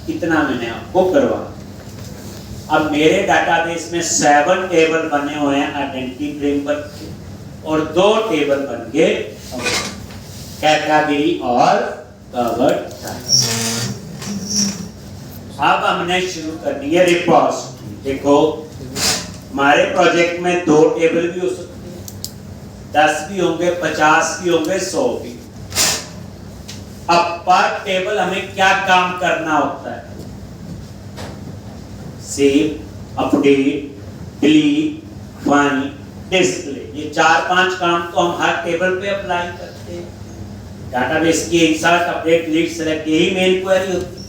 इतना मैंने आपको करवा। अब मेरे डाटाबेस में 7 टेबल बने हुए हैं आइडेंटिटी फ्रेमवर्क के और 2 टेबल बन गए कैटेगरी और कवर्ड टाइप। अब हमने शुरू करनी है रिपोजिटरी। देखो हमारे प्रोजेक्ट में 2 टेबल भी हो सकते हैं, 10 भी होंगे, 50 भी होंगे, 100 भी। अब पर टेबल हमें क्या काम करना होता है? Save, update, delete, find, display. ये 4-5 काम तो हम हर टेबल पे अप्लाई करते हैं। डाटाबेस की इंसर्ट, अपडेट, डिलीट, सेलेक्ट, यही मेन क्वेरी होती है।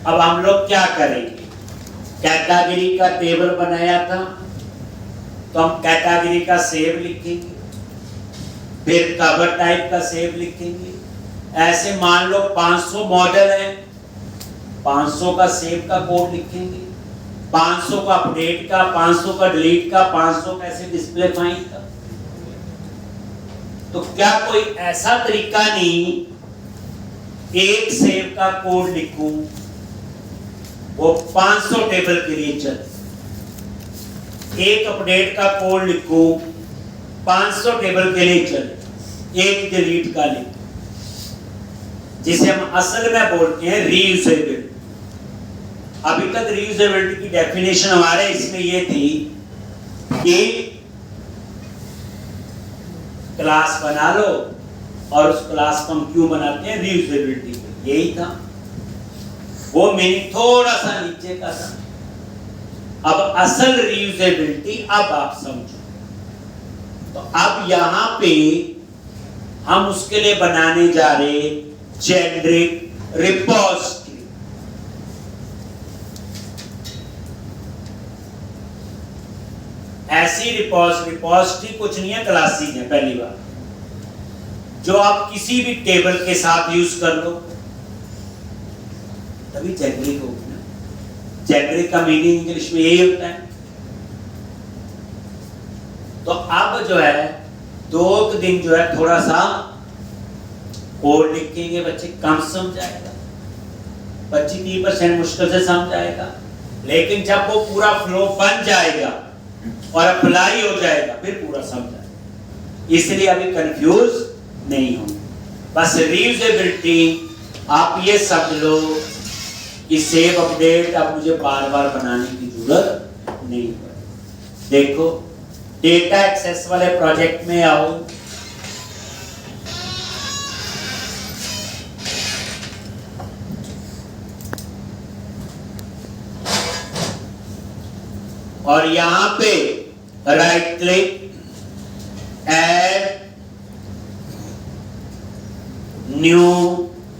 अब हम लोग क्या करेंगे? कैटेगरी का टेबल बनाया था तो हम कैटेगरी का सेव लिखेंगे, फिर कवर टाइप का सेव लिखेंगे। ऐसे मान लो 500 मॉडल है, 500 का सेव का कोड लिखेंगे, 500 का अपडेट का, 500 का डिलीट का, 500 का ऐसे डिस्प्ले फाइंड का। तो क्या कोई ऐसा तरीका नहीं एक सेव का कोड लिखूं वो 500 टेबल के लिए चले, एक अपडेट का कोड लिखूं 500 टेबल के लिए चले, एक डिलीट का लिखूं, जिसे हम असल में बोलते हैं रीयूजेबिलिटी। अभी तक रीयूजेबिलिटी की डेफिनेशन हमारे इसमें ये थी कि क्लास बना लो और उस क्लास को हम क्यों बनाते हैं? रीयूजेबिलिटी के। यही था, वो मीनिंग थोड़ा सा नीचे का था। अब असल रीयूजेबिलिटी अब आप समझो। तो अब यहां पे हम उसके लिए बनाने जा रहे जेनेरिक रिपोजिटरी। ऐसी रिपोजिटरी कुछ नहीं है, क्लासेस है। पहली बार जो आप किसी भी टेबल के साथ यूज कर लो तभी जेनेरिक होगी ना। जेनेरिक का मीनिंग इंग्लिश में यही होता है। तो अब जो है 2 दिन जो है थोड़ा सा कोड लिखेंगे, बच्चे कम समझ आएगा, 25-30% मुश्किल से समझ आएगा। लेकिन जब वो पूरा फ्लो बन जाएगा और अप्लाई हो जाएगा फिर पूरा समझ आएगा। इसलिए अभी कंफ्यूज नहीं होंगे। बस रीयूजेबिलिटी आप ये समझ लो कि सेव अपडेट अब मुझे बार बार बनाने की जरूरत नहीं पड़े। देखो डेटा एक्सेस वाले प्रोजेक्ट में आओ, और यहां पे right click, add new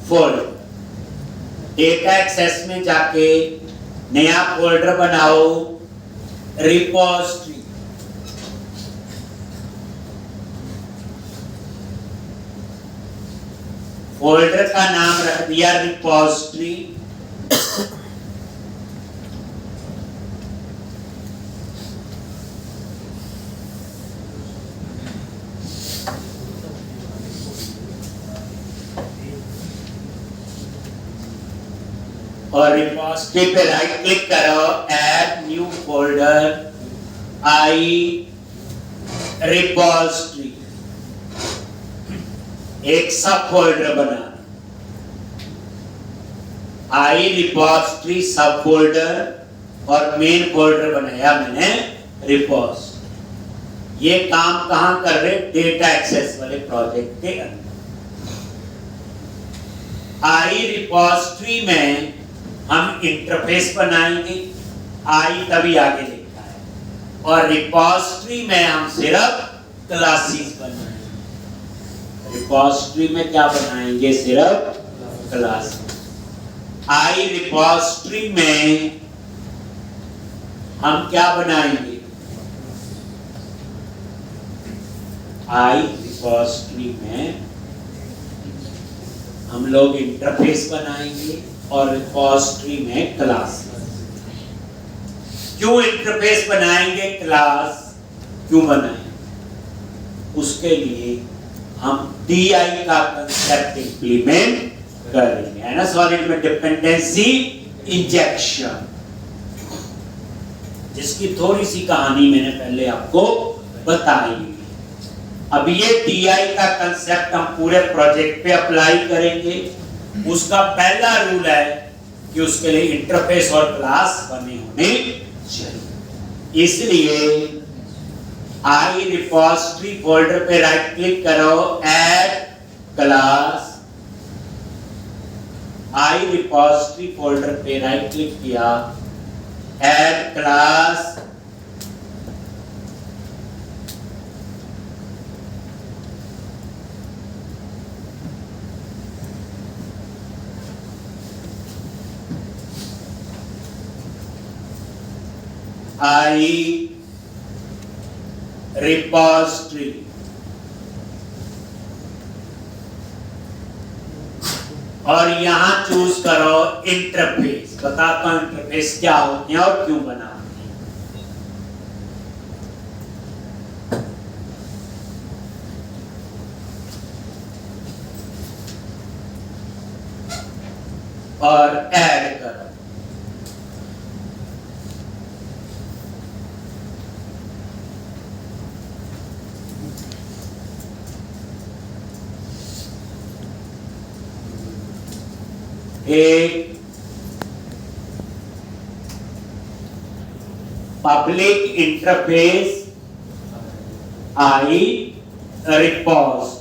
folder. Data access में जाके नया फोल्डर बनाओ, रिपोजिटरी। फोल्डर का नाम रख दिया रिपोजिटरी। और रिपोजिटरी पे राइट क्लिक करो, ऐड न्यू फोल्डर, आई रिपोजिटरी। एक सब फोल्डर बना, आई रिपोजिटरी सब फोल्डर और मेन फोल्डर बनाया मैंने रिपोजिटरी। ये काम कहां कर रहे? डेटा एक्सेस वाले प्रोजेक्ट के अंदर। आई रिपोजिटरी में हम इंटरफेस बनाएंगे, आई तभी आगे लिखा है, और रिपोजिटरी में हम सिर्फ क्लासेस बनाएंगे। रिपोजिटरी में क्या बनाएंगे? सिर्फ क्लास। आई रिपोजिटरी में हम क्या बनाएंगे? आई रिपोजिटरी में हम लोग इंटरफेस बनाएंगे और रिपोजिटरी में क्लास। क्यों इंटरफेस बनाएंगे, क्लास क्यों बनाएंगे? उसके लिए हम DI का कंसेप्ट इंप्लीमेंट करेंगे, है ना। सॉलिड में डिपेंडेंसी इंजेक्शन, जिसकी थोड़ी सी कहानी मैंने पहले आपको बताई। अब ये टीआई का कंसेप्ट हम पूरे प्रोजेक्ट पे अप्लाई करेंगे। उसका पहला रूल है कि उसके लिए इंटरफेस और क्लास बने होने चाहिए। इसलिए आई रिपोजिटरी फोल्डर पे राइट क्लिक करो, ऐड क्लास। आई रिपोजिटरी फोल्डर पे राइट क्लिक किया, ऐड क्लास। आई रिपोजिटरी और यहां चूज करो इंटरफेस। बताता हूं इंटरफेस क्या होते हैं और क्यों बनाते हैं। और ऐड करो। एक पब्लिक इंटरफेस आई रिपोज।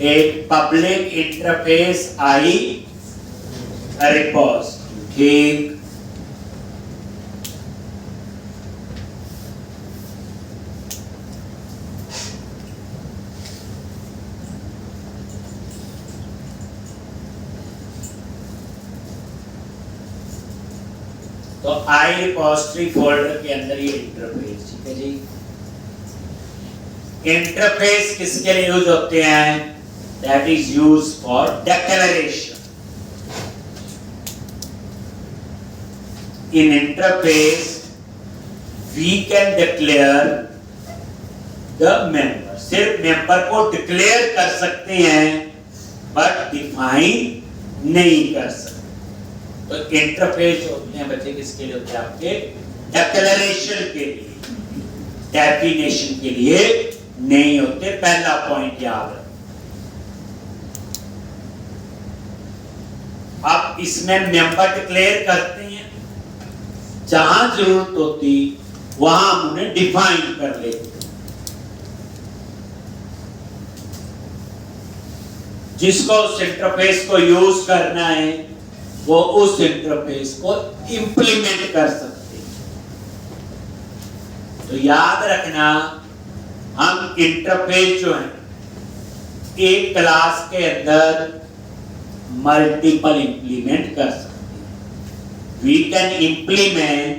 एक पब्लिक इंटरफेस आई रिपोज। ठीक, तो आई रिपोजिटरी फोल्डर के अंदर ये इंटरफेस। ठीक है जी। इंटरफेस किसके लिए यूज होते हैं? That is used for declaration. In interface, we can declare the member. सिर्फ मेंबर को डिक्लेयर कर सकते हैं, बट डिफाइन नहीं कर सकते। तो इंटरफेस होते हैं बच्चे किसके लिए होते हैं? आपके डेक्लेरेशन के लिए, डेफिनेशन के लिए नहीं होते। पहला पॉइंट याद रखो। अब इसमें मेंबर डिक्लेयर करते हैं, जहां जरूरत होती वहां हम उन्हें डिफाइन कर लेते। जिसको उस इंटरफेस को यूज करना है वो उस इंटरफेस को इंप्लीमेंट कर सकते हैं। तो याद रखना, हम इंटरफेस जो है एक क्लास के अंदर मल्टीपल इंप्लीमेंट कर सकते हैं। We can implement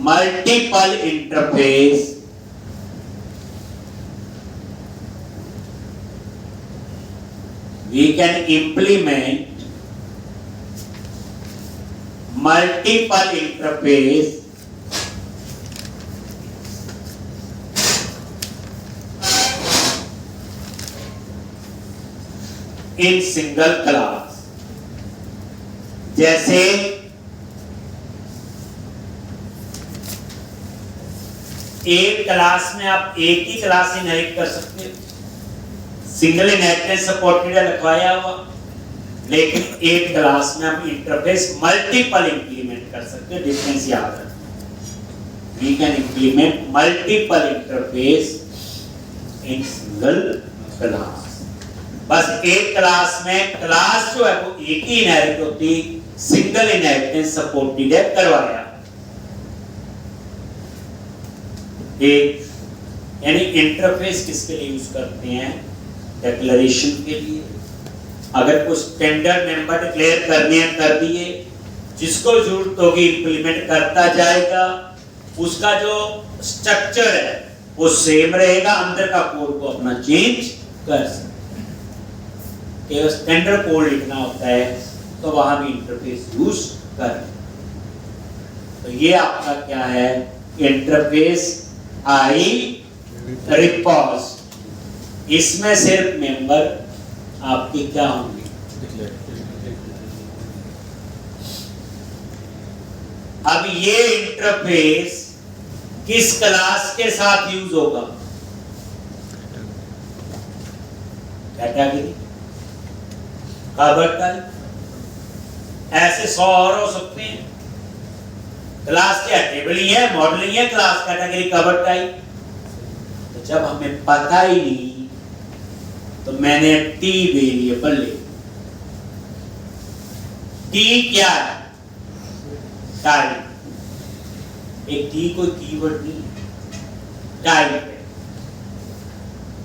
multiple interface we can implement multiple interface in single class। जैसे एक क्लास में आप एक ही क्लास इनहेरिट कर सकते हो, सिंगल इनहेरिटेंस सपोर्टेड लिखवाया हुआ, लेकिन एक क्लास में हम इंटरफेस मल्टीपल इंप्लीमेंट कर सकते हैं। डिफरेंस याद रखना, we can implement multiple interface in single class. बस एक क्लास में क्लास जो है वो एक ही इनहेरिट होती, सिंगल इनहेरिटेंस सपोर्टेड है करवाया। एक यानी इंटरफेस किसके लिए यूज करते हैं? डिक्लेरेशन के लिए। अगर कुछ स्टैंडर्ड मेंबर डिक्लेयर करने हैं कर दिए, जिसको जरूरत होगी इंप्लीमेंट करता जाएगा। उसका जो स्ट्रक्चर है वो सेम रहेगा, अंदर का कोड को अपना चेंज कर सकते हैं। केवल स्टैंडर्ड कोड लिखना होता है तो वहां भी इंटरफेस यूज कर। तो ये आपका क्या है, इंटरफेस आई रिपोज। इसमें सिर्फ मेंबर आपके क्या होंगे, अब ये इंटरफेस किस क्लास के साथ यूज होगा, कैटेगरी, कवर टाइप, ऐसे 100 और हो सकते हैं। क्लास क्या, टेबल ही है, मॉडल ही है, क्लास, कैटेगरी, कवर टाइप। तो जब हमें पता ही नहीं तो मैंने टी वेरिएबल ले। टी क्या है, टाइप। एक टी कोई कीवर्ड नहीं है, टाइप है।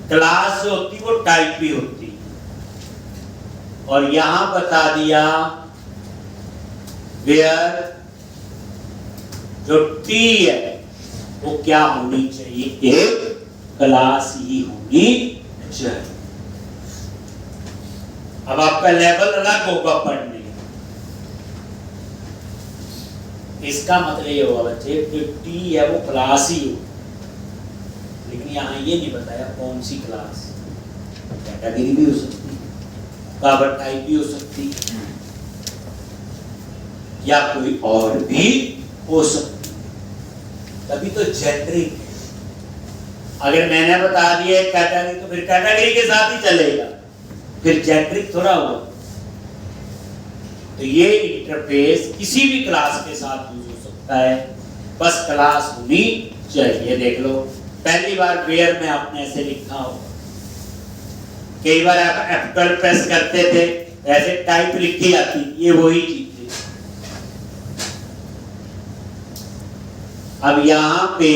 क्लास जो होती वो टाइप भी होती। और यहां बता दिया वेयर जो टी है वो क्या होनी चाहिए, एक क्लास ही होनी चाहिए। अब आपका लेवल अलग होगा पढ़ने। इसका मतलब ये होगा बच्चे जो टी है वो क्लास ही हो, लेकिन यहाँ ये नहीं बताया कौन सी क्लास। कैटेगरी भी हो सकती है, कवर टाइप भी हो सकती है, या कोई और भी हो सकती है। तभी तो जेनरिक है। अगर मैंने बता दिया कैटेगरी तो फिर कैटेगरी के साथ ही चलेगा, फिर जेनरिक थोड़ा हुआ। तो ये इंटरफेस किसी भी क्लास के साथ यूज हो सकता है, बस क्लास होनी चाहिए। देख लो पहली बार वेयर में आपने ऐसे लिखा होगा, कई बार आप F12 प्रेस करते थे ऐसे टाइप लिखी आती, ये वही चीज है। अब यहां पे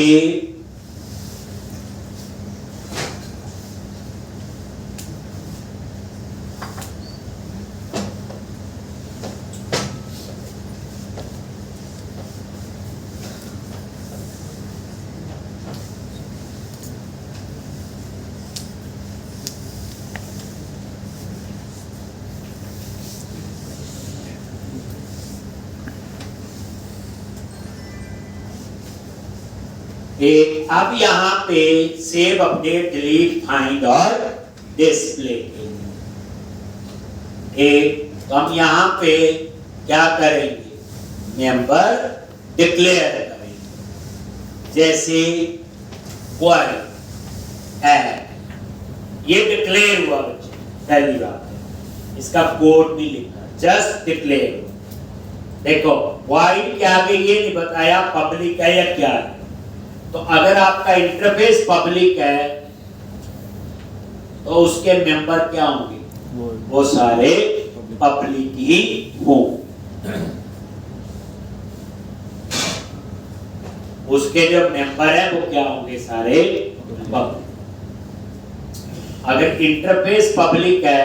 अब यहां पे सेव, अपडेट, डिलीट, फाइंड और डिस्प्ले। तो हम यहां पे क्या करेंगे, मेंबर डिक्लेयर करेंगे। जैसे वॉइड ऐड, ये डिक्लेयर हुआ बच्चे, पहली बात इसका कोड नहीं लिखा, जस्ट डिक्लेयर। देखो वॉइड के आगे ये नहीं बताया पब्लिक है या क्या है। तो अगर आपका इंटरफेस पब्लिक है तो उसके मेंबर क्या होंगे, वो सारे पब्लिक ही हों। उसके जो मेंबर है वो क्या होंगे, सारे पब्लिक। अगर इंटरफेस पब्लिक है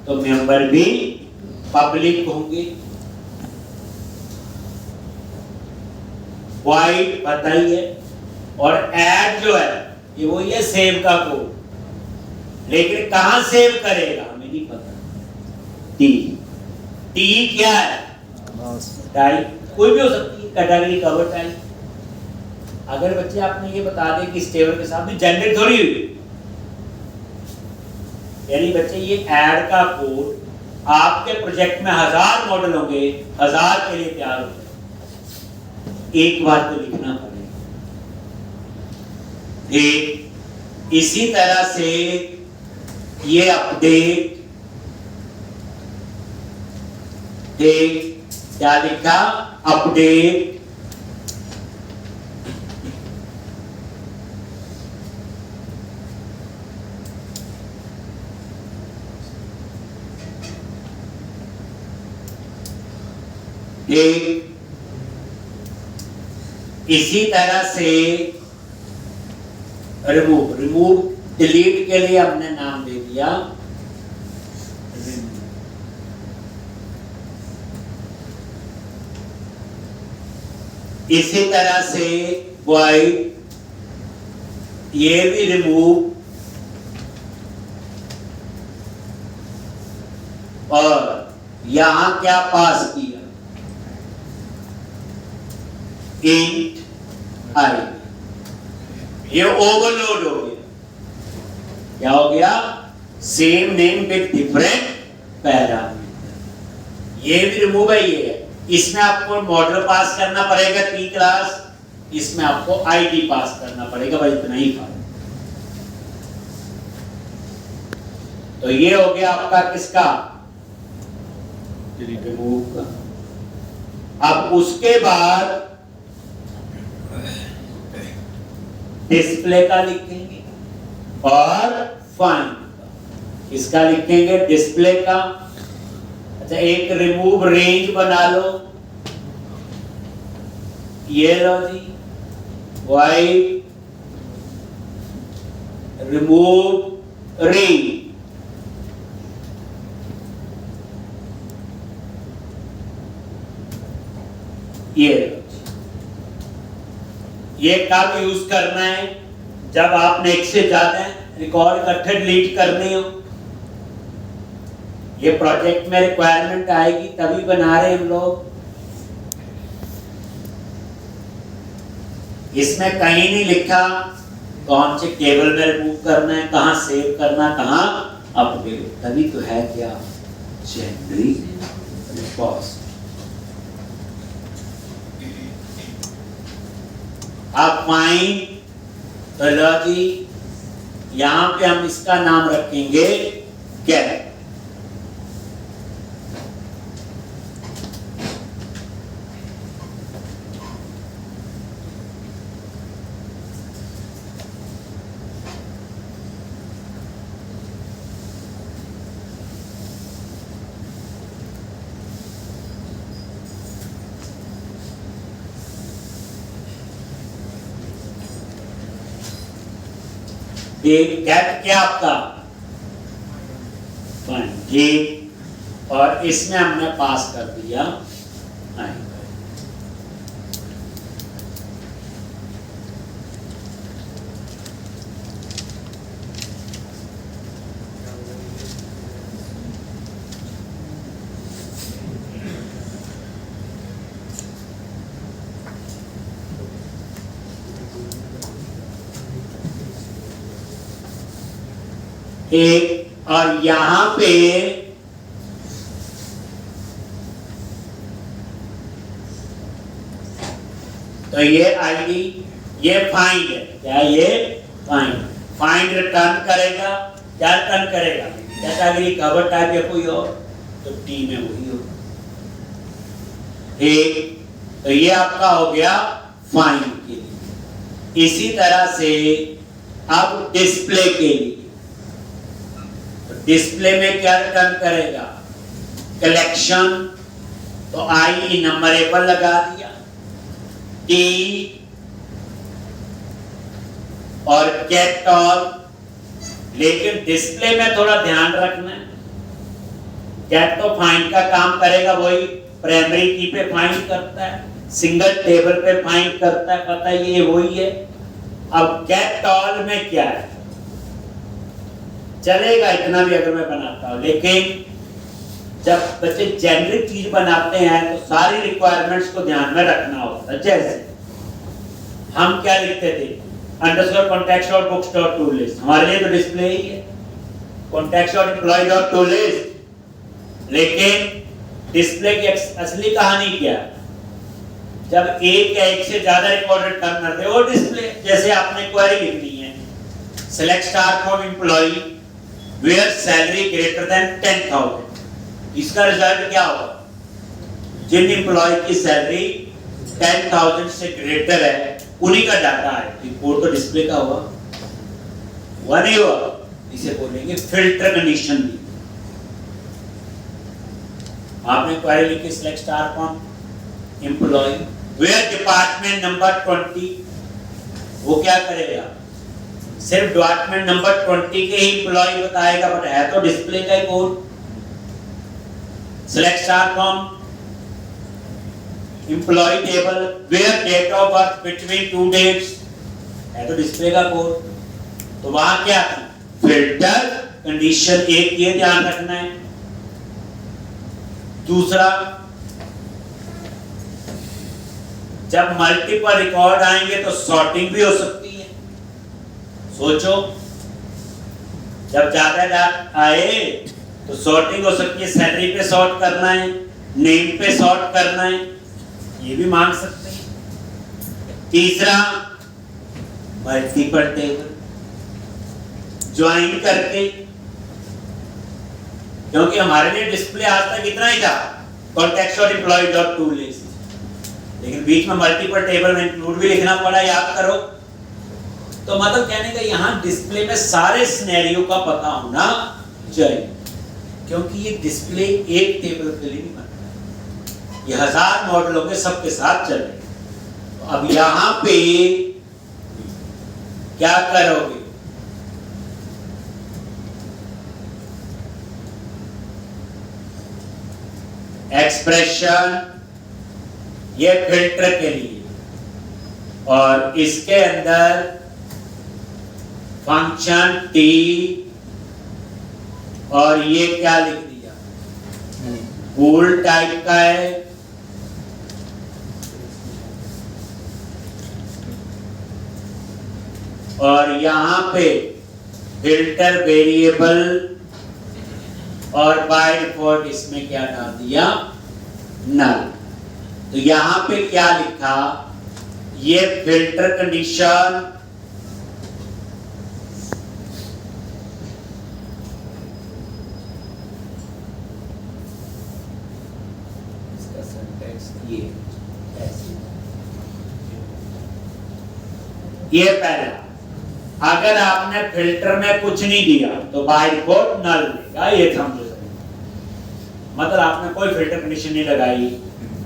तो मेंबर भी पब्लिक होंगे। वाइड पता ही है। और ऐड जो है ये वही है सेव का कोड, लेकिन कहां सेव करेगा हमें नहीं पता। टी, टी क्या है, टाइप, कोई भी हो सकती है, कैटेगरी, कवर टाइप। अगर बच्चे आपने ये बता दें कि इस टेबल के साथ में जनरेट थोड़ी हुई, यानी बच्चे ये ऐड का कोड आपके प्रोजेक्ट में 1000 मॉडल होंगे, 1000 के लिए तैयार हो जाए, एक बार तो लिखना पड़ेगा। इसी तरह से ये अपडेट, क्या लिखा, अपडेट इसी तरह से रिमूव, डिलीट के लिए हमने नाम दे दिया इसी तरह से void ये भी रिमूव और यहां क्या पास किया, int i, ये ओवरलोड हो गया। क्या हो गया? Same name with different parameter. ये भी रिमूव है। ये इसमें आपको मॉडल पास करना पड़ेगा T क्लास, इसमें आपको आईडी पास करना पड़ेगा, भाई इतना ही फर्क। तो ये हो गया आपका किसका? रिमूव का। अब उसके बाद डिस्प्ले का लिखेंगे और फाइंड का। इसका लिखेंगे डिस्प्ले का। अच्छा, एक रिमूव रेंज बना लो। ये लो जी, वाइड रिमूव रेंज। ये कब यूज करना है? जब आपने एक से ज्यादा रिकॉर्ड इकट्ठे डिलीट करने हो। ये प्रोजेक्ट में रिक्वायरमेंट आएगी तभी बना रहे हम लोग। इसमें कहीं नहीं लिखा कौन से टेबल में रिमूव करना है, कहां सेव करना, कहां अपडेट। तभी तो है क्या? Generic response. अब फाइंड तो लो जी, यहां पे हम इसका नाम रखेंगे गेट। गेट क्या आपका? ठीक, और इसमें हमने पास कर दिया एक, और यहां पे तो ये आईडी, ये फाइंड है क्या? ये फाइंड रिटर्न करेगा। क्या रिटर्न करेगा? कैटेगरी कवर टाइप या कोई और, तो टी में वही हो। एक, तो ये आपका हो गया फाइंड के लिए। इसी तरह से अब डिस्प्ले के लिए, डिस्प्ले में क्या रिटर्न करेगा? कलेक्शन, तो आई नंबरेबल लगा दिया, टी और गेट ऑल। लेकिन डिस्प्ले में थोड़ा ध्यान रखना है, गेट तो फाइंड का काम करेगा, वही प्राइमरी की पे फाइंड करता है, सिंगल टेबल पे फाइंड करता है, पता है ये वही है। अब गेट ऑल में क्या है? चलेगा इतना भी अगर मैं बनाता हूं, लेकिन जब बच्चे जेनरिक चीज बनाते हैं तो सारी रिक्वायरमेंट्स को ध्यान में रखना होता है। जैसे हम क्या लिखते थे? Underscore contact dot books dot to list, हमारे लिए तो डिस्प्ले ही है। Contact dot employee dot to list, लेकिन डिस्प्ले की असली कहानी क्या है? जब एक या एक से ज्यादा रिकॉर्ड रिटर्न करते हो, वो डिस्प्ले। जैसे आपने क्वेरी लिखनी है, select star from employee where salary greater than 10,000, इसका रिजल्ट क्या होगा? जिन एम्प्लॉय की सैलरी 10,000 से ग्रेटर है उन्हीं का डाटा है। रिपोर्ट तो डिस्प्ले का हुआ, हुआ नहीं हुआ? इसे बोलेंगे फिल्टर कंडीशन। आपने क्वेरी लिखी select star from employee where department number 20, वो क्या करेगा? सिर्फ डिपार्टमेंट नंबर 20 के ही एम्प्लॉय बताएगा, बट है तो डिस्प्ले का ही code. Select star from employee table where date of birth between two dates है तो डिस्प्ले का कोड। तो वहां क्या था, फिल्टर कंडीशन एक ये ध्यान रखना है। दूसरा, जब मल्टीपल रिकॉर्ड आएंगे तो सॉर्टिंग भी हो सकती है। सोचो, जब ज्यादा डाटा आए तो सॉर्टिंग हो सकती है, सैलरी पे सॉर्ट करना है, नेम पे सॉर्ट करना है, ये भी मांग सकते हैं। तीसरा, मल्टीपल टेबल ज्वाइन करके, क्योंकि हमारे लिए डिस्प्ले आज तक इतना ही था, कॉन्टेक्स्ट और एम्प्लॉय डॉट टू लिस्ट, लेकिन बीच में मल्टीपल टेबल में इंक्लूड भी लिखना पड़ा, याद करो। तो मतलब कहने का यहाँ डिस्प्ले में सारे सिनेरियो का पता होना चाहिए, क्योंकि ये डिस्प्ले एक टेबल के लिए नहीं बनता, ये 1000 मॉडलों के सबके साथ चले। तो अब यहाँ पे क्या करोगे, एक्सप्रेशन ये फिल्टर के लिए, और इसके अंदर फंक्शन टी, और ये क्या लिख दिया, बूल टाइप का है, और यहां पे फिल्टर वेरिएबल, और बाय डिफॉल्ट इसमें क्या डाल दिया, नल। तो यहां पे क्या लिखा, ये फिल्टर कंडीशन इसका सिंटैक्स ये पहला, अगर आपने फिल्टर में कुछ नहीं दिया तो बाय डिफॉल्ट नल देगा, ये समझो। मतलब आपने कोई फिल्टर कंडीशन नहीं लगाई,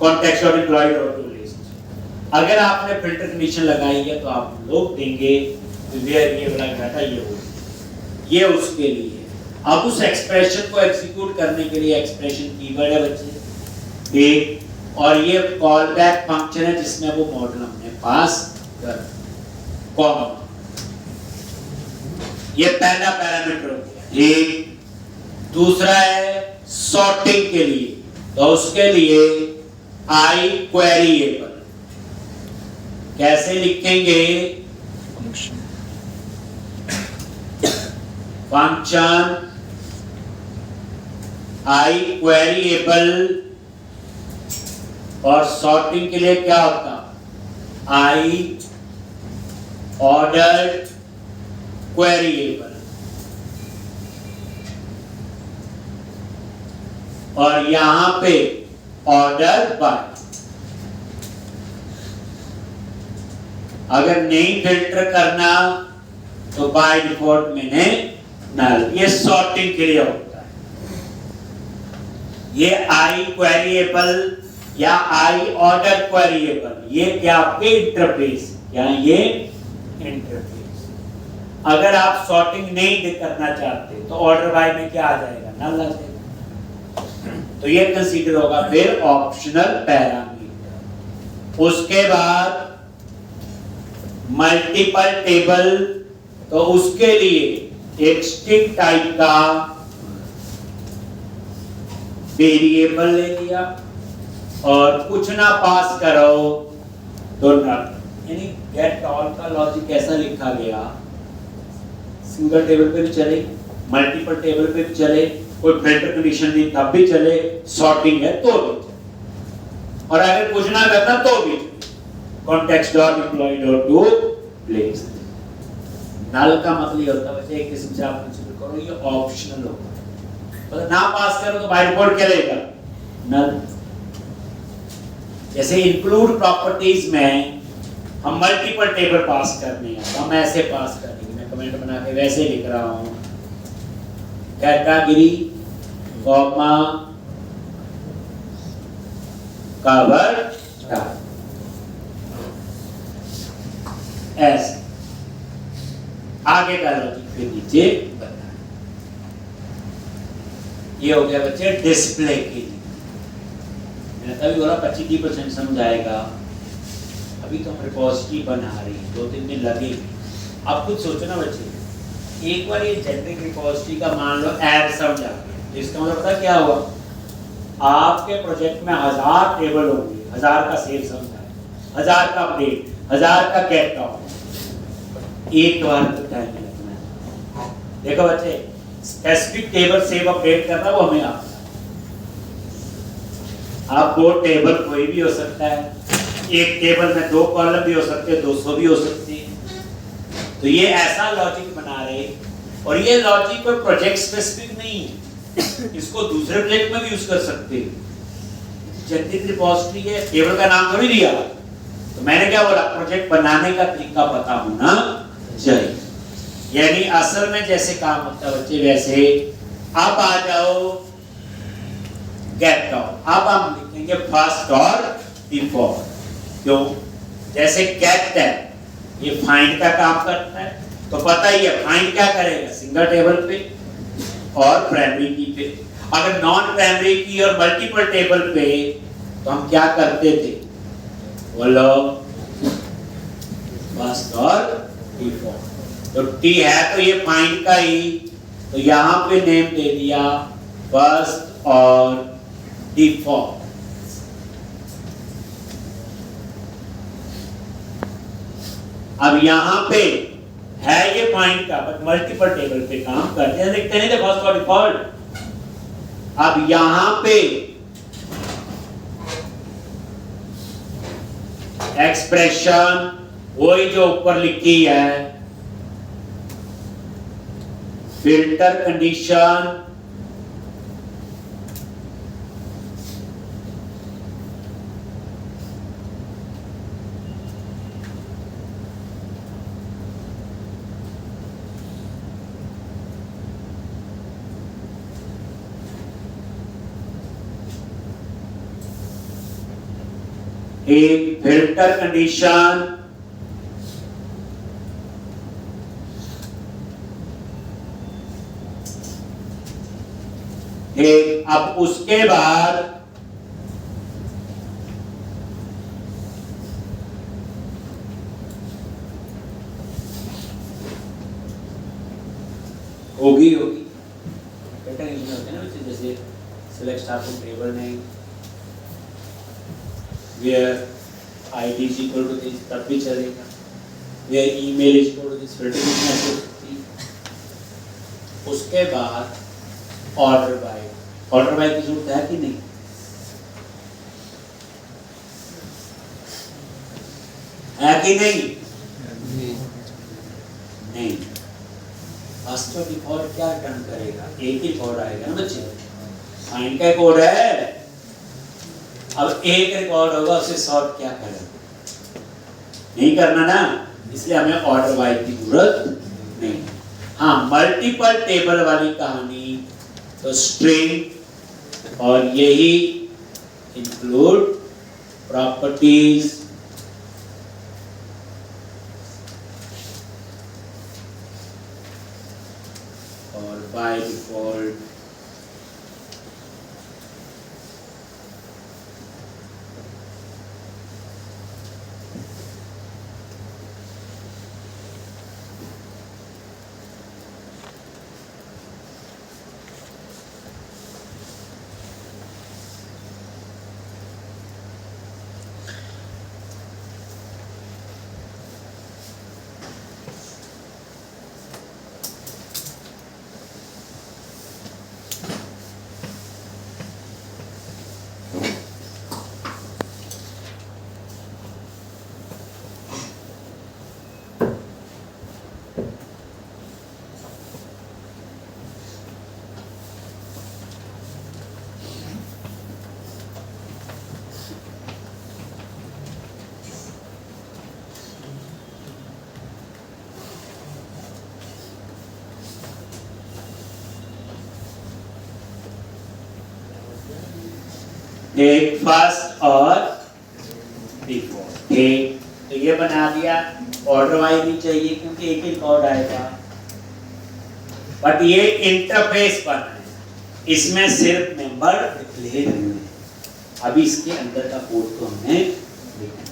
कॉन्टेक्स्ट और एम्प्लॉय डॉट टू लिस्ट। अगर आपने फिल्टर कंडीशन लगाई है तो आप लोग देंगे वेयर ये वाला डाटा ये हो, ये उसके लिए। अब उस एक्सप्रेशन को एग्जीक्यूट करने के लिए एक्सप्रेशन कीवर्ड है बच्चे एक, और ये कॉल बैक फंक्शन है जिसमें वो मॉडल हमने पास कर, कॉमा, ये पहला पैरामीटर हो गया एक। दूसरा है सॉर्टिंग के लिए, तो उसके लिए आई क्वेरीएबल कैसे लिखेंगे, फंक्शन आई क्वेरीएबल, और सॉर्टिंग के लिए क्या होता, आई ऑर्डर क्वेरीएबल, और यहां पे ऑर्डर बाय। अगर नहीं फिल्टर करना तो बाय डिफॉल्ट मैंने नल, ये सॉर्टिंग के लिए होता है। ये आई क्वेरीएबल या आई ऑर्डर क्वेरीएबल, ये क्या आपके इंटरफेस, या ये इंटरफेस। अगर आप सॉर्टिंग नहीं करना चाहते तो ऑर्डर बाय में क्या आ जाएगा, नल आ जाएगा। तो ये कंसीडर होगा फिर ऑप्शनल पैरामीटर। उसके बाद मल्टीपल टेबल, तो उसके लिए एक स्ट्रिंग टाइप का वेरिएबल ले लिया, और कुछ ना पास करो तो नल। यानी गेट ऑल का लॉजिक कैसा लिखा गया, सिंगल टेबल पे भी चले, मल्टीपल टेबल पे भी चले, कोई फिल्टर कंडीशन नहीं तब भी चले, सॉर्टिंग है तो भी चले, और अगर कुछ ना करना तो भी चले, context dot employee dot to list. Null का मतलब ये होता है एक किस्म से आप कंसीडर करो ये ऑप्शनल होगा, मतलब ना पास करो तो बाय डिफॉल्ट क्या रहेगा, नल। जैसे इंक्लूड प्रॉपर्टीज में हम मल्टीपल टेबल पास करने हैं, तो हम ऐसे पास करेंगे, मैं कमेंट बना के वैसे लिख रहा हूं, कैटेगरी कॉमा कवर ऐसे। आगे का लॉजिक फिर नीचे बता। ये हो गया बच्चे डिस्प्ले के लिए। मैंने तभी बोला 25% समझाएगा। अभी तो हम रिपोजिटरी बना रही हैं, 2-3 दिन लगे। अब कुछ सोचो ना बच्चे, एक बार ये जेनेरिक रिपोजिटरी का मान लो ऐड समझा, इसका मतलब पता क्या हुआ, आपके प्रोजेक्ट में 1000 टेबल होंगे, 1000 का सेल समझा, 1000 का अपडेट, 1000 का गेट डाउन, एक बार तो टाइम लगना है। देखो बच्चे, स्पेसिफिक टेबल सेव अपडेट करना वो हमें आता है। आप वो टेबल कोई भी हो सकता है, एक टेबल में 2 कॉलम भी हो सकते हैं, 200 भी हो सकती है। तो ये ऐसा लॉजिक बना रहे, और ये लॉजिक कोई प्रोजेक्ट स्पेसिफिक नहीं है, इसको दूसरे प्रोजेक्ट में भी यूज कर सकते हैं। जेनेरिक रिपोजिटरी है, टेबल का नाम थोड़ी दिया, तो मैंने क्या बोला, प्रोजेक्ट बनाने का तरीका पता होना चाहिए। यानी असल में जैसे काम होता है बच्चे, वैसे आप आ जाओ गेट डाउन, अब हम लिखेंगे फर्स्ट और डिफॉल्ट। क्यों? जैसे गेट है ये फाइंड का काम करता है, तो पता ही है फाइंड क्या करेगा, सिंगल टेबल पे और प्राइमरी की पे। अगर नॉन प्राइमरी की और मल्टीपल टेबल पे तो हम क्या करते थे, बोलो फर्स्ट और डिफॉल्ट। तो टी है तो ये फाइंड का ही, तो यहां पे नेम दे दिया फर्स्ट और डिफॉल्ट। अब यहां पे है ये फाइंड का, बट मल्टीपल टेबल पे काम करते हैं, देखते हैं फर्स्ट और डिफॉल्ट। अब यहां पे एक्सप्रेशन वही जो ऊपर लिखी है, फिल्टर कंडीशन, एक फिल्टर कंडीशन, एक, अब उसके बाद होगी फिल्टर कंडीशन होते हैं ना, जैसे select star from table name where id is equal to this, तब भी चलेगा, where email is equal to this, filter कितना हो सकती है। उसके बाद ऑर्डर बाय की जरूरत है कि नहीं, है कि नहीं? नहीं। फर्स्ट और डिफॉल्ट क्या रिटर्न करेगा, एक ही कोड आएगा ना बच्चे, फाइंड का कोड है। अब एक रिकॉर्ड होगा, उसे सॉर्ट क्या करें, नहीं करना ना, इसलिए हमें ऑर्डर बाय की जरूरत नहीं। हाँ, मल्टीपल टेबल वाली कहानी तो स्ट्रिंग, और यही इंक्लूड प्रॉपर्टीज, और बाय डिफॉल्ट एक फर्स्ट और डिफॉल्ट, ठीक। तो ये बना दिया, ऑर्डर वाइज नहीं चाहिए क्योंकि एक ही कोड आएगा, बट ये इंटरफेस बना है, इसमें सिर्फ मेंबर डिक्लेयर अभी इसके अंदर का कोड तो हमने लिखा है।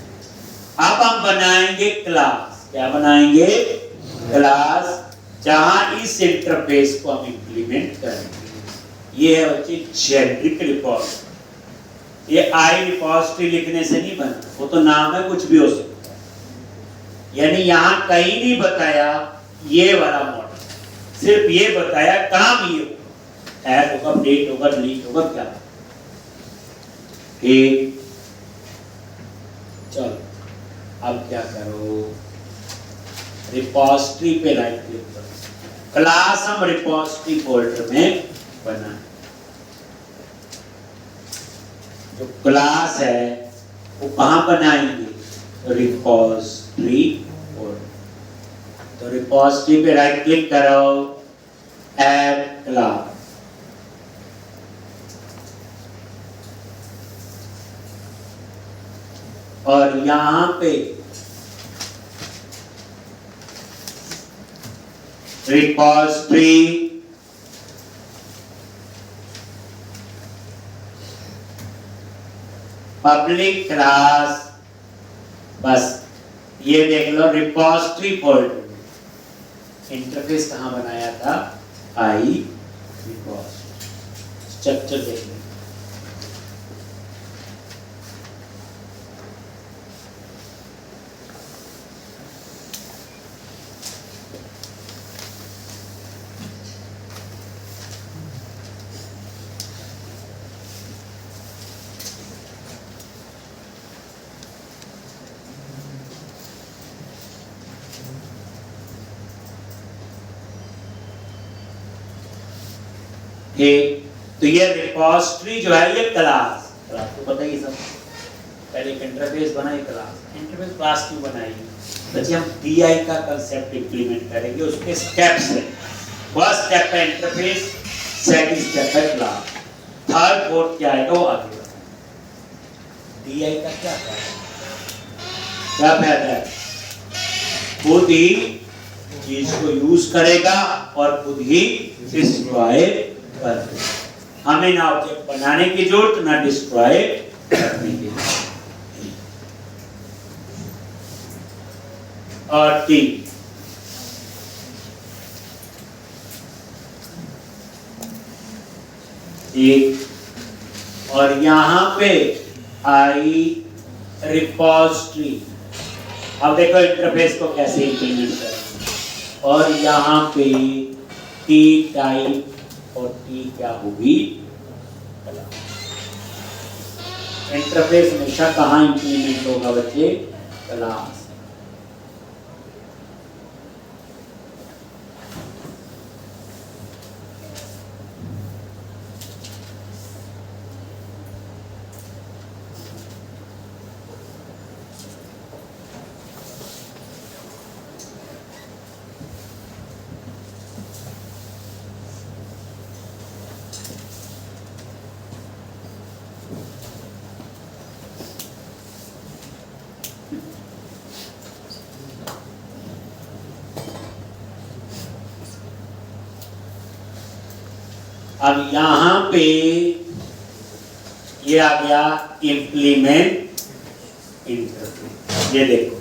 अब हम बनाएंगे क्लास। क्या बनाएंगे? क्लास, जहां इस इंटरफेस को हम इंप्लीमेंट करेंगे। ये है बच्चे जेनेरिक रिपोजिटरी। ये आई रिपोजिटरी लिखने से नहीं बना, वो तो नाम है, कुछ भी हो सकता है। यानी यहां कहीं नहीं बताया ये वाला मॉडल, सिर्फ ये बताया काम ये होगा, ऐड होगा, अपडेट होगा, डिलीट होगा, क्या। ठीक, चलो अब क्या करो, रिपोजिटरी पे राइट क्लिक करो। क्लास हम रिपोजिटरी फोल्डर में बनाए। जो क्लास है वो कहां बनाएंगे? Repository folder. तो रिपोजिटरी पे राइट क्लिक करो, ऐड क्लास। और यहां पे रिपोजिटरी पब्लिक क्लास, बस ये देख लो रिपोजिटरी फोल्डर। इंटरफेस कहां बनाया था? आई रिपोजिटरी। स्ट्रक्चर देख लो। तो ये रिपोजिटरी जो है ये क्लास को पता ही सब। पहले एक इंटरफेस बनाई, क्लास। इंटरफेस क्लास क्यों बनाई? बच्चे हम DI का कंसेप्ट इंप्लीमेंट करेंगे, उसके स्टेप्स हैं। फर्स्ट स्टेप है इंटरफेस, सेकंड स्टेप है क्लास, थर्ड फोर्थ क्या है तो आगे बढ़ेंगे। DI का क्या फायदा है? खुद ही चीज को यूज करेगा और खुद ही डिस्ट्रॉय कर देगा। हमें ना ऑब्जेक्ट बनाने की जरूरत, ना डिस्ट्रॉय करने की। और तीन, एक, और यहां पे आई रिपोजिटरी। अब देखो इंटरफेस को कैसे इंप्लीमेंट करें। और यहां पे टी टाइप, और टी क्या होगी? इंटरफेस हमेशा कहां इंप्लीमेंट होगा बच्चे? क्लास। अब यहां पे ये आ गया इंप्लीमेंट इंटरफेस। ये देखो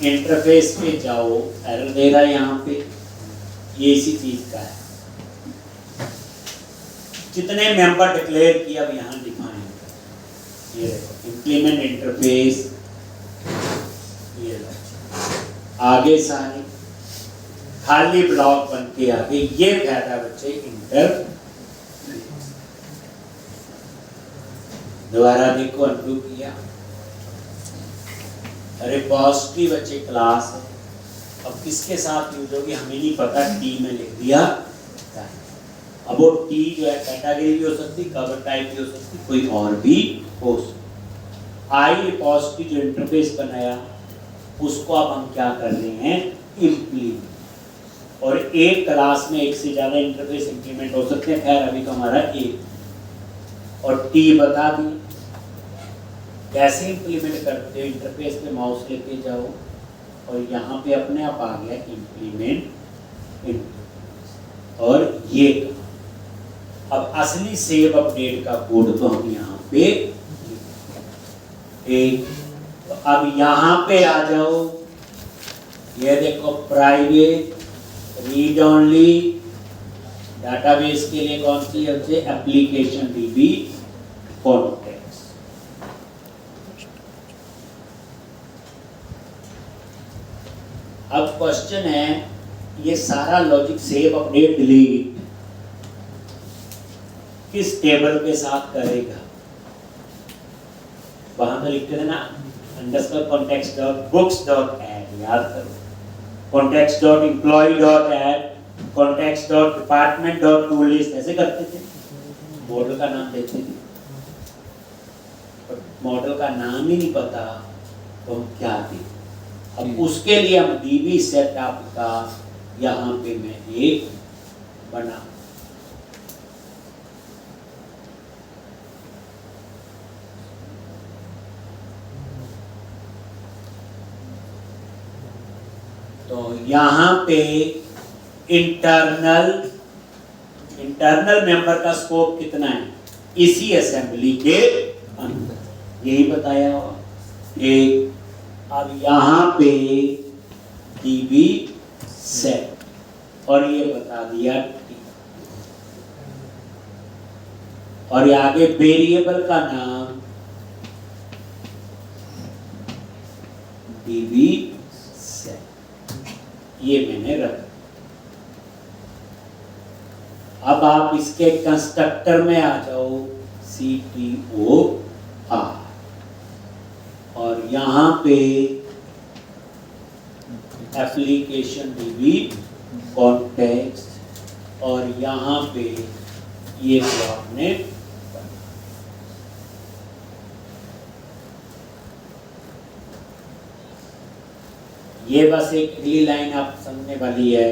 इंटरफेस पे जाओ, एरर दे रहा है यहां पे। ये इसी चीज का है। जितने मेंबर डिक्लेयर किया अब यहां डिफाइन। ये देखो इंप्लीमेंट इंटरफेस, ये आगे सारे खाली ब्लॉक बन के आगे। ये फायदा बच्चे इंटर। दोबारा देखो, अनडू किया। रिपोजिटरी बच्चे क्लास है। अब किसके साथ यूज होगी हमें नहीं पता, टी में लिख दिया। अब वो टी जो है कैटेगरी भी हो सकती, कवर टाइप भी हो सकती, कोई और भी हो सकती। आई रिपोजिटरी जो इंटरफेस बनाया उसको अब हम क्या कर रहे हैं? इंप्लीमेंट। और एक क्लास में एक से ज्यादा इंटरफेस इंप्लीमेंट हो सकते हैं। खैर अभी तो हमारा एक। और टी बता दी कैसे इंप्लीमेंट करते हो। इंटरफेस पे माउस लेके जाओ और यहाँ पे अपने आप आ गया इंप्लीमेंट। और ये अब असली सेव अपडेट का कोड तो हम यहाँ पे एक, तो अब यहाँ पे आ जाओ, ये देखो प्राइवेट रीड ओनली डाटाबेस के लिए कौन सी है, एप्लीकेशन डीबी कॉन्टेक्स्ट। अब क्वेश्चन है, ये सारा लॉजिक सेव अपडेट डिलीट किस टेबल के साथ करेगा? वहां पर लिखते थे ना underscore context dot books dot add, याद करो, context dot employee dot add, context dot department dot to list, ऐसे करते थे, मॉडल का नाम देते थे। मॉडल का नाम ही नहीं पता तो हम क्या दें? अब उसके लिए हम डीबी सेटअप का यहाँ पे मैं एक बना, तो यहाँ पे इंटरनल मेंबर का स्कोप कितना है इसी असेंबली के अंदर, यही बताया हुआ एक। अब यहाँ पे डीबी सेट और ये बता दिया टी, और ये आगे वेरिएबल का नाम डीबी सेट, ये मैंने रखा। अब आप इसके कंस्ट्रक्टर में आ जाओ, CTOR, और यहाँ पे एप्लीकेशन डीबी कॉन्टेक्स्ट, और यहाँ पे ये जो आपने ये बस एक अगली लाइन आप समझने वाली है,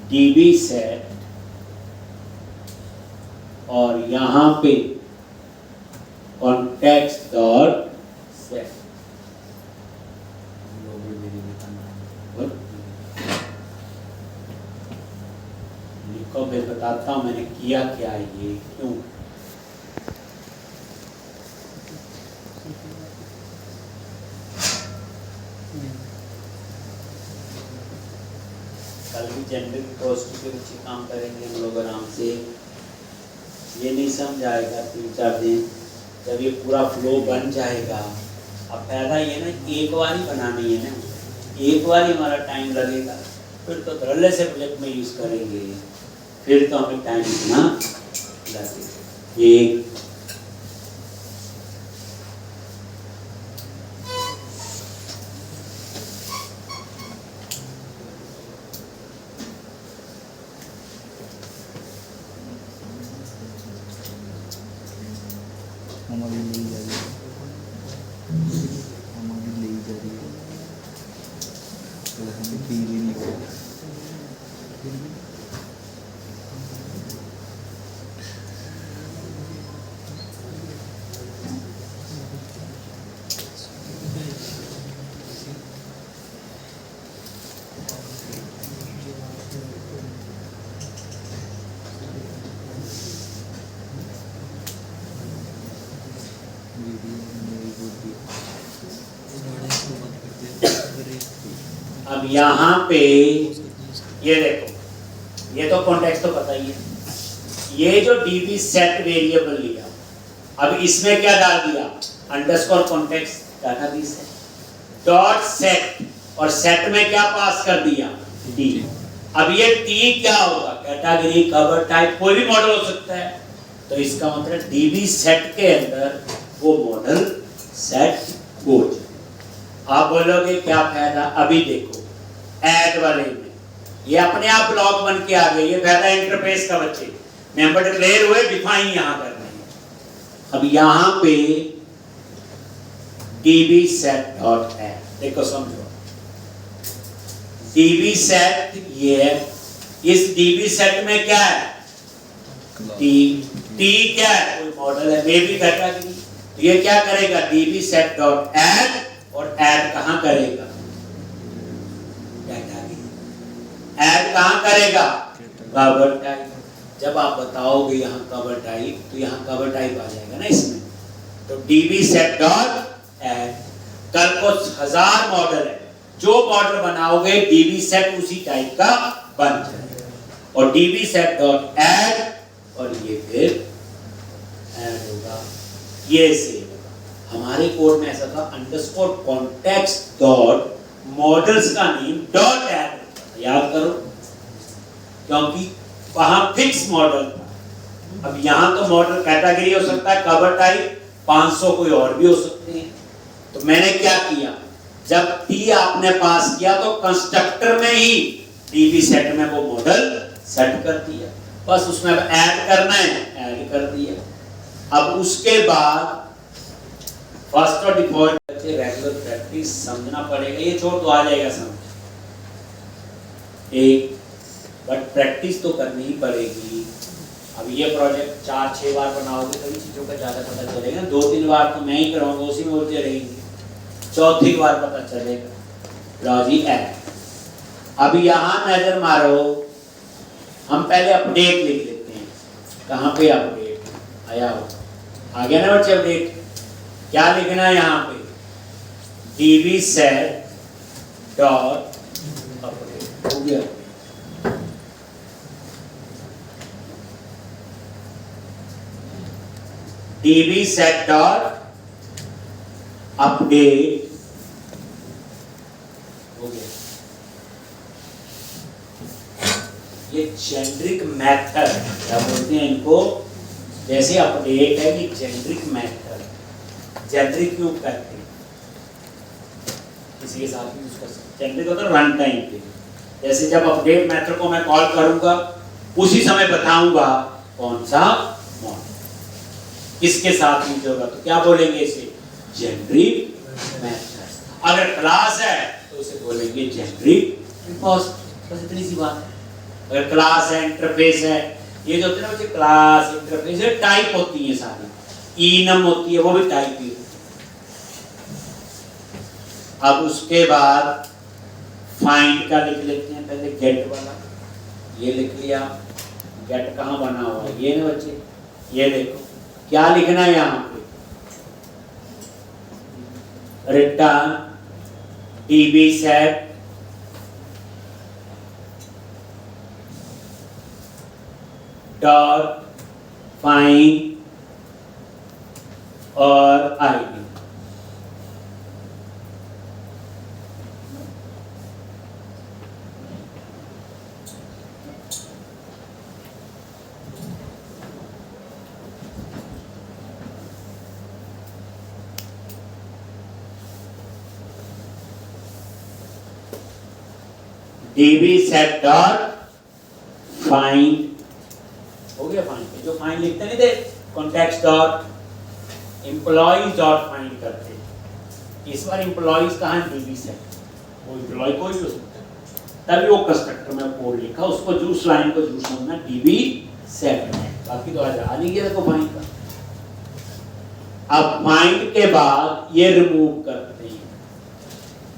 डीबी सेट, और यहाँ पे कॉन्टेक्स्ट डॉट सेट, लिखो, मैं बताता हूँ मैंने किया क्या है, ये क्यों। कल भी जनरल पोस्ट के नीचे काम करेंगे हम लोग आराम से, ये नहीं समझ आएगा 3-4 दिन, जब ये पूरा फ्लो बन जाएगा। अब फायदा ये ना एक बार ही बनानी है ना, एक बार ही हमारा टाइम लगेगा, फिर तो धड़ल्ले से प्रोजेक्ट में यूज़ करेंगे, फिर तो हमें टाइम इतना लगेगा। एक हमारी ले जा रही है, हमारी ले जा रही है, तो हमें पीली लिखो। अब यहाँ पे ये देखो, ये तो कॉन्टेक्स्ट तो पता ही है, ये जो डीबी सेट वेरिएबल लिया, अब इसमें क्या डाल दिया, अंडरस्कोर कॉन्टेक्स्ट डाटाबेस है डॉट सेट, और सेट में क्या पास कर दिया, टी। अब ये टी क्या होगा, कैटेगरी, कवर, टाइप, कोई भी मॉडल हो सकता है, तो इसका मतलब डीबी सेट के अंदर वो मॉडल सेट हो जाए। आप बोलोगे क्या फायदा, अभी देखो ऐड वाले में ये अपने आप ब्लॉक बन के आ गए, ये फायदा इंटरफेस का, बच्चे मेंबर डिक्लेयर हुए, डिफाइन यहां करना है। अब यहां पे db set डॉट ऐड, देखो समझो, db set ये है, इस db set में क्या है, t क्या है, कोई मॉडल है, मे भी कैटेगरी, ये क्या करेगा, db set डॉट ऐड, और ऐड कहां करेगा, कैटेगरी, ऐड कहां करेगा, कवर टाइप, जब आप बताओगे यहाँ कवर टाइप, तो यहाँ कवर टाइप आ जाएगा ना इसमें। तो db set dot add, कल को 1000 मॉडल है, जो मॉडल बनाओगे db set उसी टाइप का बन जाएगा। और db set dot add, और ये फिर ऐड होगा, ये सेव होगा। हमारे कोड में ऐसा था अंडरस्कोर कॉन्टेक्स्ट डॉट मॉडल्स का नेम डॉट ऐड, याद करो, क्योंकि वहां फिक्स मॉडल था। अब यहां तो मॉडल कैटेगरी हो सकता है, कवर टाइप 500 कोई और भी हो सकते हैं। तो मैंने क्या किया, जब टी आपने पास किया तो कंस्ट्रक्टर में ही डीबी सेट में वो मॉडल सेट कर दिया, बस उसमें अब ऐड करना है, ऐड कर दिया। अब उसके बाद फर्स्ट और डिफॉल्ट रेगुलर प्रैक्टिस समझना पड़ेगा, ये छोड़ तो आ जाएगा समझ एक, बट प्रैक्टिस तो करनी ही पड़ेगी। अब ये प्रोजेक्ट 4-6 बार बनाओगे तभी चीज़ों का ज़्यादा पता चलेगा। 2-3 बार तो मैं ही कराऊंगा, उसी में उलझे रहेंगे, चौथी बार पता चलेगा। लॉजिक ऐड, अब यहाँ नजर मारो, हम पहले अपडेट लिख लेते हैं। कहाँ पे अपडेट आया हो, आ गया ना बच्चे अपडेट। क्या लिखना है यहाँ पे, db set dot अपडेट, हो गया। db set dot अपडेट हो गया। ये जेनरिक मेथड क्या बोलते हैं इनको, जैसे अपडेट है कि जेनरिक मेथड, जेनरिक क्यों करते हैं, किसी के साथ भी यूज कर सकते। जेनरिक होता है रन टाइम पे, जैसे जब अपडेट मेथड को मैं कॉल करूंगा उसी समय बताऊंगा कौन सा मॉडल किसके साथ यूज होगा, तो क्या बोलेंगे इसे, जेनरिक मेथड। अगर क्लास है तो उसे बोलेंगे जेनरिक रिपोजिटरी, बस इतनी सी बात है। अगर क्लास है, इंटरफेस है, ये जो होते हैं ना बच्चे, क्लास इंटरफेस है, टाइप होती है सारी, इनम होती है, वो भी टाइप ही होती है। अब उसके बाद फाइंड का लिख लेते हैं, पहले गेट वाला, ये लिख लिया। गेट कहाँ बना हुआ है, ये ना बच्चे, ये देखो क्या लिखना है यहाँ पे, return db set dot find और ID. db set dot find, हो गया फाइंड। जो फाइंड लिखते नहीं थे, context dot employees dot find करते, इस बार एम्प्लॉइज कहाँ है, db set, वो एम्प्लॉय कोई भी हो सकता है, तभी वो कंस्ट्रक्टर में कोड लिखा, उसको जूस लाइन को जूस समझना, db set, बाकी तो आ नहीं गया देखो फाइंड का। अब फाइंड के बाद ये रिमूव करते हैं,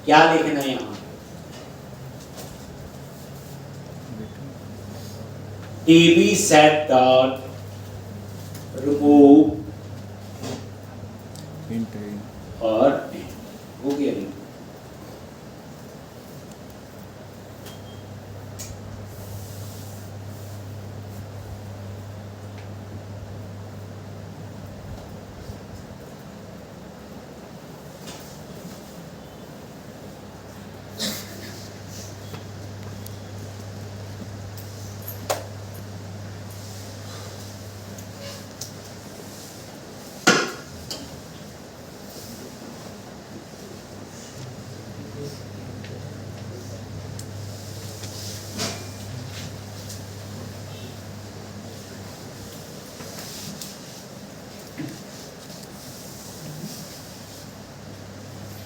क्या लिखना है यहाँ, db set dot remove और हो गया।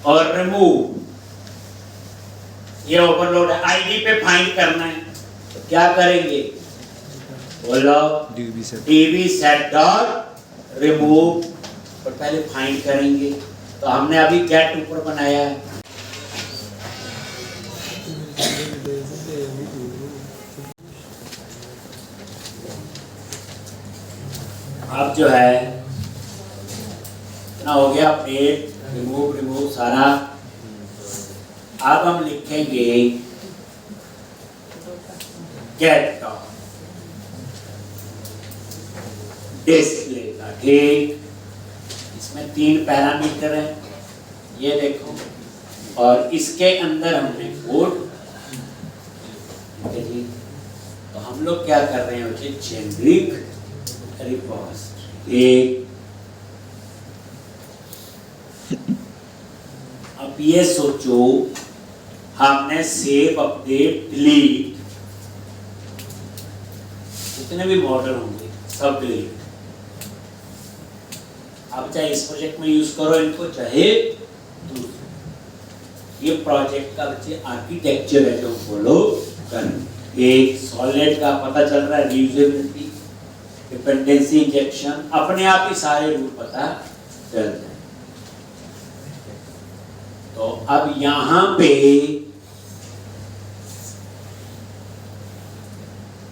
और रिमूव, ये ओवरलोड है, आईडी पे फाइंड करना है, तो क्या करेंगे, बोलो db set dot remove, और पहले फाइंड करेंगे। तो हमने अभी गेट ऊपर बनाया है, अब जो है इतना हो गया, अपडेट रिमूव सारा। अब हम लिखेंगे गेट डिस्प्ले का, ठीक। इसमें 3 पैरामीटर है, ये देखो, और इसके अंदर हमने कोड, ठीक है जी। तो हम लोग क्या कर रहे हैं बच्चे, जेनरिक रिपोजिटरी। अब ये सोचो, हमने सेव, अपडेट, डिलीट, जितने भी मॉडल होंगे सब डिलीट। अब चाहे इस प्रोजेक्ट में यूज करो इनको, चाहे ये प्रोजेक्ट का बच्चे आर्किटेक्चर है जो फॉलो करें। एक सॉलिड का पता चल रहा है, रीयूजेबिलिटी, डिपेंडेंसी इंजेक्शन, अपने आप ही सारे रूल पता चल जाए। तो अब यहां पे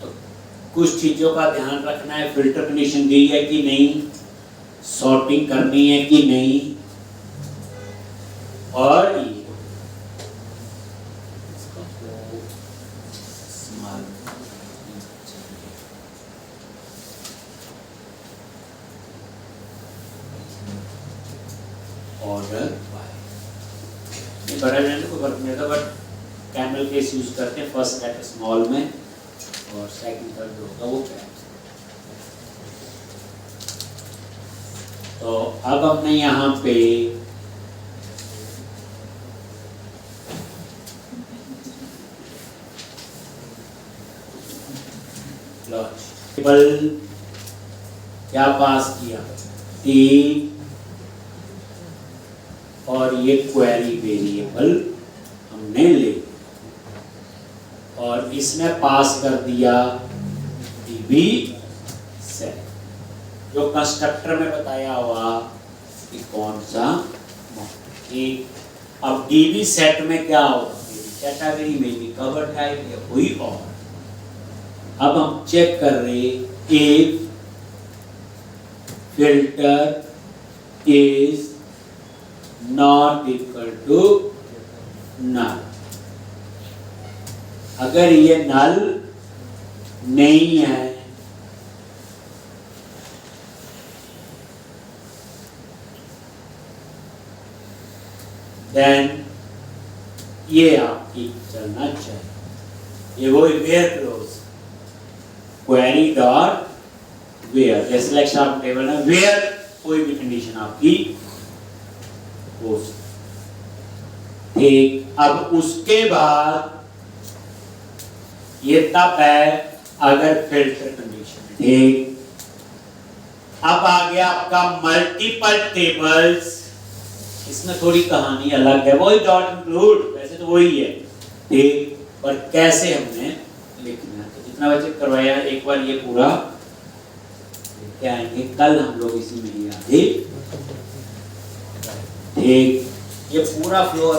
तो कुछ चीजों का ध्यान रखना है, फिल्टर कंडीशन दी है कि नहीं, सॉर्टिंग करनी है कि नहीं, और ये ऑर्डर बाय, बड़ा नहीं को फर्क नहीं था, बट कैमल केस यूज करते हैं, फर्स्ट लेटर स्मॉल में और सेकंड थर्ड जो होगा वो कैप। तो अब हमने यहाँ पे टेबल क्या पास किया, टी, और ये क्वेरी वेरिएबल हमने ले, और इसमें पास कर दिया db set, जो कंस्ट्रक्टर में बताया हुआ कि कौन सा एक। अब db set में क्या होगा, कैटेगरी में भी, कवर टाइप या कोई और। अब हम चेक कर रहे, if filter is not equal to null, अगर ये नल नहीं है देन ये आपकी चलना चाहिए। ये वही where clause, query dot where, जैसे सिलेक्शन टेबल है, वेयर कोई भी कंडीशन आपकी हो सकती, ठीक। अब उसके बाद ये तब है अगर फिल्टर कंडीशन, ठीक। अब आ गया आपका मल्टीपल टेबल्स, इसमें थोड़ी कहानी अलग है, वही डॉट इंक्लूड, वैसे तो वही है, ठीक, पर कैसे हमने लिखना है। तो जितना बच्चे करवाया एक बार ये पूरा लेके आएंगे, कल हम लोग इसी में ही आगे, ठीक। ये पूरा फ्लो